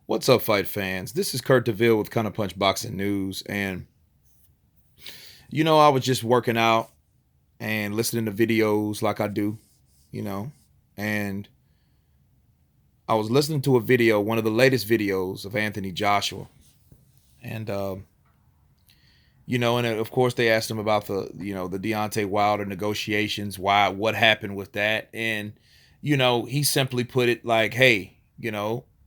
What's up, fight fans? This is Kurt DeVille with Kind of Punch Boxing News. And, I was just working out and listening to videos like I do, you know, and I was listening to a video, one of the latest videos of Anthony Joshua. And, and of course they asked him about the Deontay Wilder negotiations, what happened with that. And, he simply put it like, hey,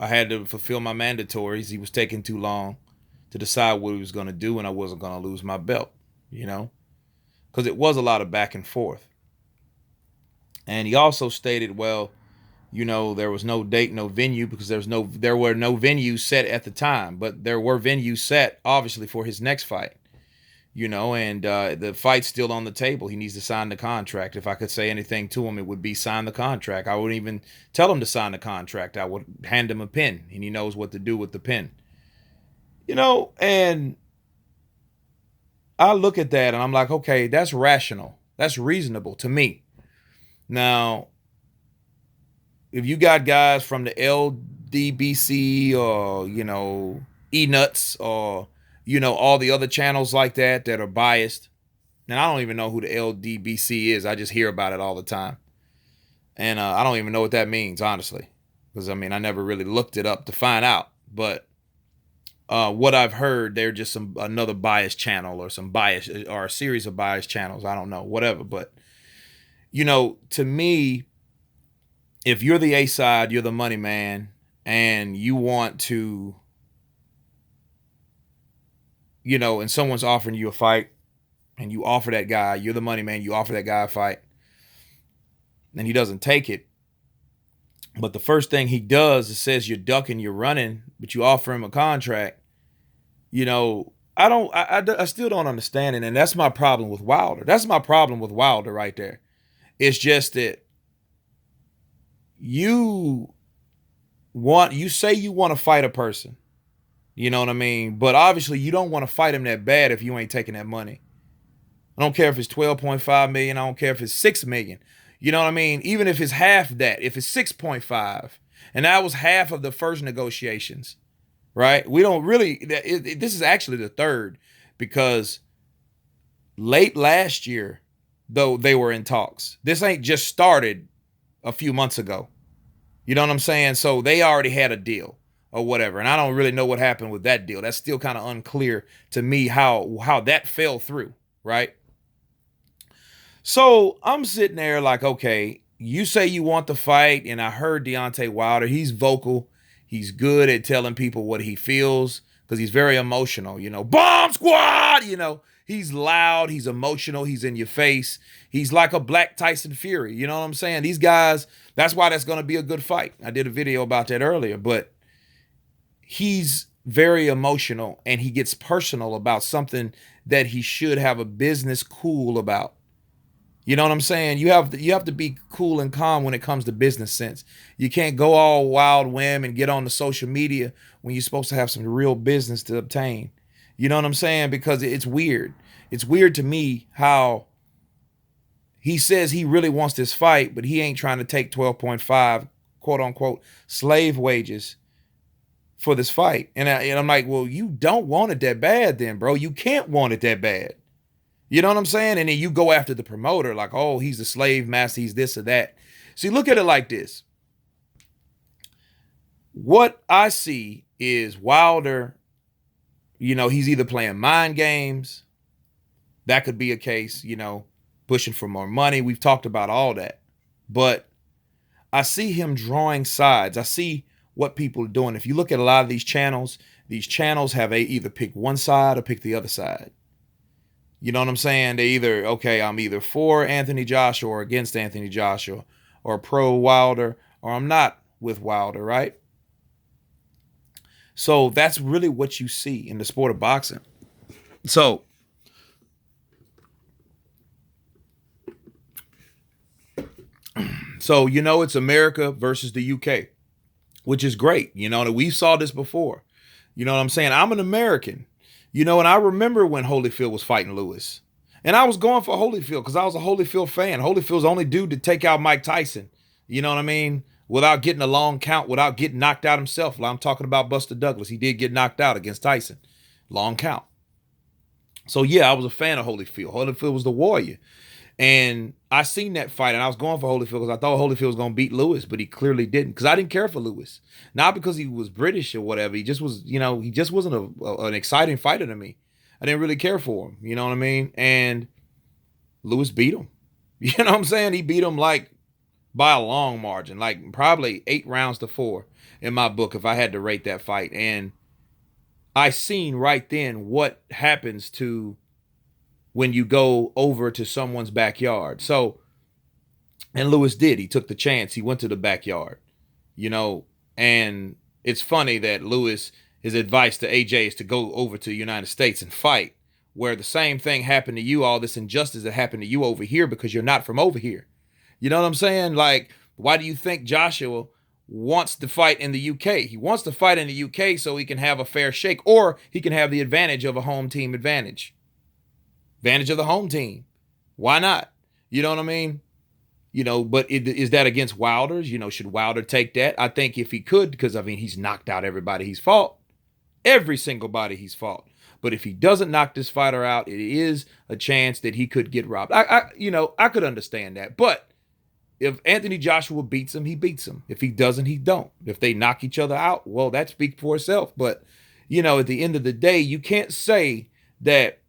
I had to fulfill my mandatories. He was taking too long to decide what he was going to do, and I wasn't going to lose my belt, you know, because it was a lot of back and forth. And he also stated, well, there was no date, no venue because there were no venues set at the time, but there were venues set obviously for his next fight, and the fight's still on the table. He needs to sign the contract. If I could say anything to him, it would be sign the contract. I wouldn't even tell him to sign the contract. I would hand him a pen, and he knows what to do with the pen. And I look at that and I'm like, okay, that's rational. That's reasonable to me. Now, if you got guys from the LDBC or, E Nuts or, all the other channels like that are biased, and I don't even know who the LDBC is. I just hear about it all the time. And I don't even know what that means, honestly. Because, I never really looked it up to find out. But what I've heard, they're just another biased channel or some bias or a series of biased channels. I don't know, whatever. But, to me, if you're the A side, you're the money man, and you want to, and someone's offering you a fight, and you offer that guy, you're the money man, you offer that guy a fight, and he doesn't take it. But the first thing he does is says you're ducking, you're running, but you offer him a contract. I still don't understand it, and that's my problem with Wilder. That's my problem with Wilder right there. It's just that you say you want to fight a person, you know what I mean? But obviously you don't want to fight him that bad if you ain't taking that money. I don't care if it's 12.5 million. I don't care if it's 6 million. You know what I mean? Even if it's half that, if it's 6.5, and that was half of the first negotiations, right? We don't really, this is actually the third, because late last year, though, they were in talks. This ain't just started a few months ago. You know what I'm saying? So they already had a deal or whatever. And I don't really know what happened with that deal. That's still kind of unclear to me how that fell through, right? So I'm sitting there like, okay, you say you want the fight, and I heard Deontay Wilder. He's vocal. He's good at telling people what he feels because he's very emotional. Bomb squad. He's loud. He's emotional. He's in your face. He's like a Black Tyson Fury. You know what I'm saying? These guys. That's why that's going to be a good fight. I did a video about that earlier, but he's very emotional and he gets personal about something that he should have a business cool about. You know what I'm saying? You have to be cool and calm when it comes to business sense. You can't go all wild whim and get on the social media when you're supposed to have some real business to obtain. You know what I'm saying? Because it's weird. It's weird to me how he says he really wants this fight, but he ain't trying to take 12.5 quote unquote slave wages for this fight. And I'm like, well, you don't want it that bad then, bro. You can't want it that bad. You know what I'm saying? And then you go after the promoter like, oh, he's the slave master, he's this or that. See, look at it like this. What I see is Wilder, he's either playing mind games. That could be a case, pushing for more money. We've talked about all that. But I see him drawing sides. I see what people are doing. If you look at a lot of these channels have either pick one side or pick the other side. You know what I'm saying? They either, okay, I'm either for Anthony Joshua or against Anthony Joshua, or pro Wilder, or I'm not with Wilder, right? So that's really what you see in the sport of boxing. So it's America versus the UK, which is great. We saw this before. You know what I'm saying? I'm an American. And I remember when Holyfield was fighting Lewis. And I was going for Holyfield because I was a Holyfield fan. Holyfield's the only dude to take out Mike Tyson. You know what I mean? without getting a long count, without getting knocked out himself. I'm talking about Buster Douglas. He did get knocked out against Tyson. Long count. So yeah, I was a fan of Holyfield. Holyfield was the warrior. And I seen that fight, and I was going for Holyfield because I thought Holyfield was going to beat Lewis, but he clearly didn't, because I didn't care for Lewis. Not because he was British or whatever. He just was, he just wasn't an exciting fighter to me. I didn't really care for him. You know what I mean? And Lewis beat him. You know what I'm saying? He beat him like by a long margin, like probably 8 rounds to 4 in my book if I had to rate that fight. And I seen right then what happens to when you go over to someone's backyard. So, and Lewis did. He took the chance. He went to the backyard, and it's funny that Lewis, his advice to AJ is to go over to the United States and fight, where the same thing happened to you, all this injustice that happened to you over here because you're not from over here. You know what I'm saying? Like, why do you think Joshua wants to fight in the UK? He wants to fight in the UK so he can have a fair shake, or he can have the advantage of a home team advantage. Advantage of the home team. Why not? You know what I mean? But is that against Wilder's? Should Wilder take that? I think if he could, because, he's knocked out everybody he's fought. Every single body he's fought. But if he doesn't knock this fighter out, it is a chance that he could get robbed. I could understand that. But if Anthony Joshua beats him, he beats him. If he doesn't, he don't. If they knock each other out, well, that speaks for itself. But, at the end of the day, you can't say that,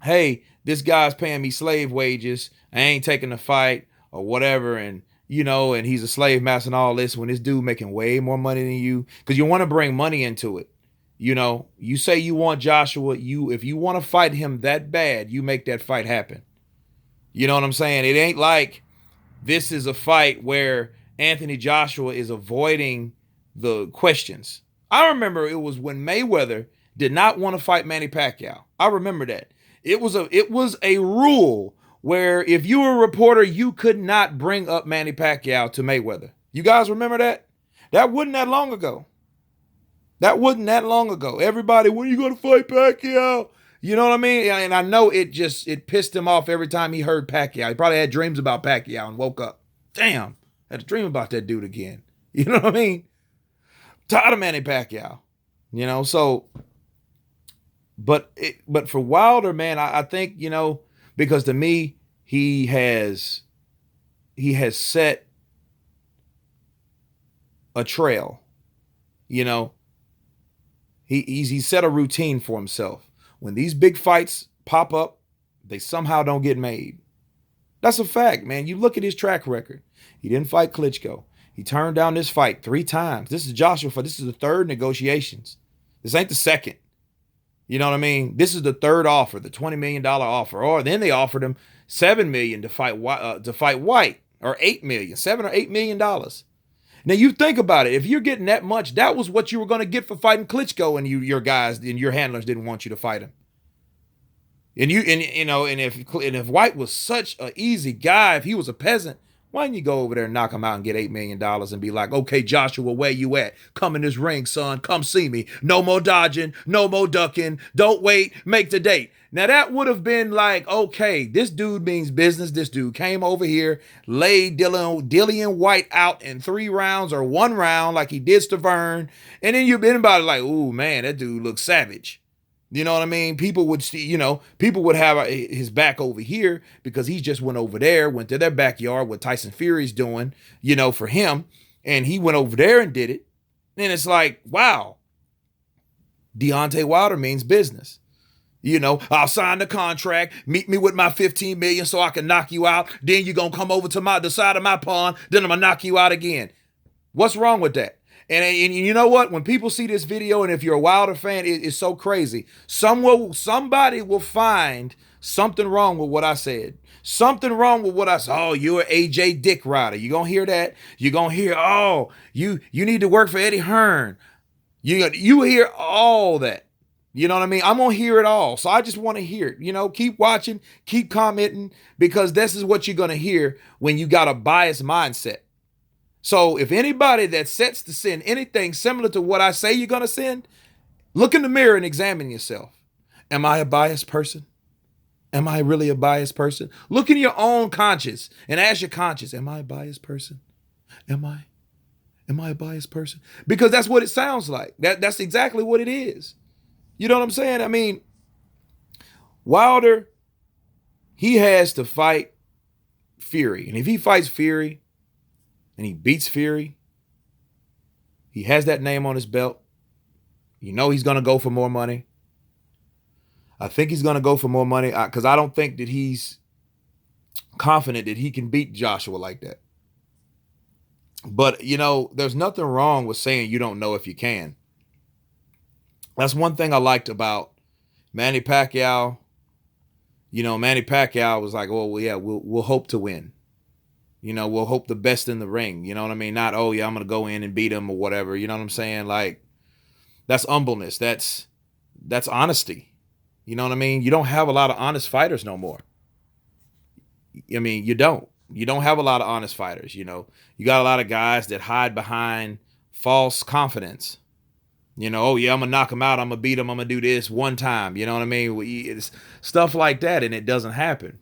hey, this guy's paying me slave wages, I ain't taking the fight or whatever, and and he's a slave master and all this, when this dude making way more money than you, because you want to bring money into it. You say you want Joshua, if you want to fight him that bad, you make that fight happen. You know what I'm saying? It ain't like this is a fight where Anthony Joshua is avoiding the questions. I remember it was when Mayweather did not want to fight Manny Pacquiao. I remember that. It was a rule where if you were a reporter, you could not bring up Manny Pacquiao to Mayweather. You guys remember that? That wasn't that long ago. Everybody, when are you going to fight Pacquiao? You know what I mean? And I know it pissed him off every time he heard Pacquiao. He probably had dreams about Pacquiao and woke up. Damn, I had a dream about that dude again. You know what I mean? Tired of Manny Pacquiao. So... But for Wilder, man, I think, because to me, he has set a trail. He's set a routine for himself. When these big fights pop up, they somehow don't get made. That's a fact, man. You look at his track record. He didn't fight Klitschko. He turned down this fight 3 times. This is Joshua fight. This is the 3rd negotiations. This ain't the 2nd. You know what I mean? This is the 3rd offer, the $20 million offer. Or then they offered him $7 million to fight White, or $8 million, $7 or $8 million. Now you think about it. If you're getting that much, that was what you were going to get for fighting Klitschko, and your guys and your handlers didn't want you to fight him. And if White was such an easy guy, if he was a peasant, why didn't you go over there and knock him out and get $8 million and be like, okay, Joshua, where you at? Come in this ring, son. Come see me. No more dodging. No more ducking. Don't wait. Make the date. Now, that would have been like, okay, this dude means business. This dude came over here, laid Dillian White out in 3 rounds or 1 round like he did Stavern. And then you've been about it like, ooh, man, that dude looks savage. You know what I mean? People would see, people would have his back over here because he just went over there, went to their backyard, what Tyson Fury's doing, for him. And he went over there and did it. And it's like, wow, Deontay Wilder means business. I'll sign the contract, meet me with my $15 million so I can knock you out. Then you're going to come over to the side of my pond. Then I'm going to knock you out again. What's wrong with that? And you know what? When people see this video, and if you're a Wilder fan, it's so crazy. Somebody will find something wrong with what I said. Something wrong with what I said. Oh, you're an AJ Dick rider. You're going to hear that. You're going to hear, oh, you need to work for Eddie Hearn. You hear all that. You know what I mean? I'm going to hear it all. So I just want to hear it. Keep watching, keep commenting, because this is what you're going to hear when you got a biased mindset. So if anybody that sets to send anything similar to what I say you're going to send, look in the mirror and examine yourself. Am I a biased person? Am I really a biased person? Look in your own conscience and ask your conscience, am I a biased person? Am I? Am I a biased person? Because that's what it sounds like. That's exactly what it is. You know what I'm saying? I mean, Wilder, he has to fight Fury. And if he fights Fury and he beats Fury, he has that name on his belt. You know he's going to go for more money. I think he's going to go for more money because I don't think that he's confident that he can beat Joshua like that. But, you know, there's nothing wrong with saying you don't know if you can. That's one thing I liked about Manny Pacquiao. You know, Manny Pacquiao was like, oh, well, yeah, we'll hope to win. You know, we'll hope the best in the ring. You know what I mean? Not, oh, yeah, I'm going to go in and beat him or whatever. You know what I'm saying? Like, that's humbleness. That's honesty. You know what I mean? You don't have a lot of honest fighters no more. I mean, you don't. You don't have a lot of honest fighters, you know. You got a lot of guys that hide behind false confidence. You know, oh, yeah, I'm going to knock him out. I'm going to beat him. I'm going to do this one time. You know what I mean? It's stuff like that, and it doesn't happen.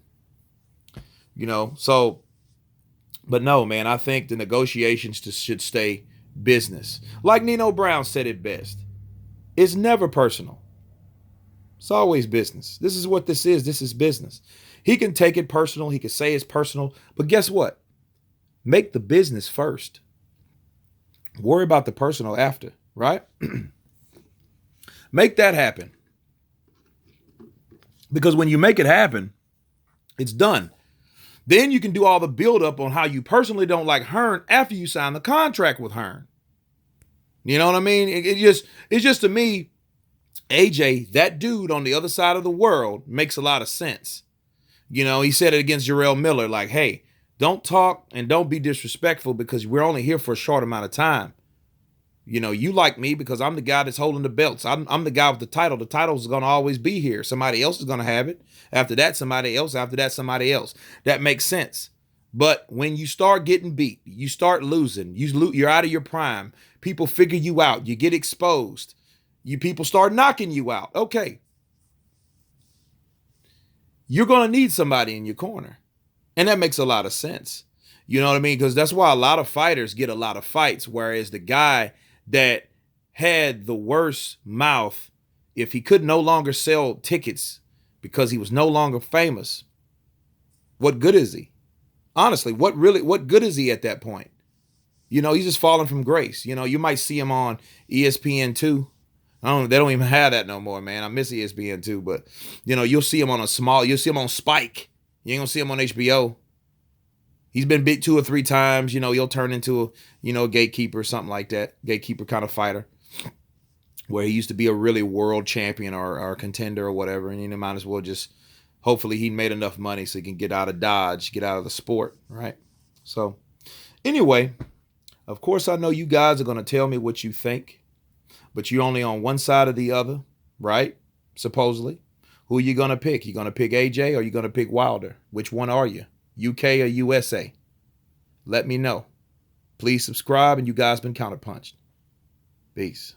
You know, so, but no, man, I think the negotiations should stay business. Like Nino Brown said it best. It's never personal. It's always business. This is what this is. This is business. He can take it personal. He can say it's personal. But guess what? Make the business first. Worry about the personal after, right? Make that happen. Because when you make it happen, it's done. Then you can do all the buildup on how you personally don't like Hearn after you sign the contract with Hearn. You know what I mean? It's just to me, AJ, that dude on the other side of the world makes a lot of sense. You know, he said it against Jarrell Miller, like, hey, don't talk and don't be disrespectful because we're only here for a short amount of time. You know, you like me because I'm the guy that's holding the belts. I'm the guy with the title. The title is going to always be here. Somebody else is going to have it. After that, somebody else. After that, somebody else. That makes sense. But when you start getting beat, you start losing, you're out of your prime. People figure you out. You get exposed. People start knocking you out. Okay. You're going to need somebody in your corner. And that makes a lot of sense. You know what I mean? Because that's why a lot of fighters get a lot of fights, whereas the guy that had the worst mouth, if he could no longer sell tickets because he was no longer famous, what good is he? Honestly, what good is he at that point? You know, he's just falling from grace. You know, you might see him on ESPN2. They don't even have that no more, man. I miss ESPN2, but you know, you'll see him on you'll see him on Spike. You ain't gonna see him on HBO. He's been beat 2 or 3 times. You know, he'll turn into a gatekeeper or something like that. Gatekeeper kind of fighter. Where he used to be a really world champion or a contender or whatever. And you might as well just, hopefully he made enough money so he can get out of Dodge, get out of the sport, right? So anyway, of course I know you guys are going to tell me what you think. But you're only on one side or the other, right? Supposedly. Who are you going to pick? You going to pick AJ or you going to pick Wilder? Which one are you? UK or USA? Let me know. Please subscribe, and you guys been counterpunched. Peace.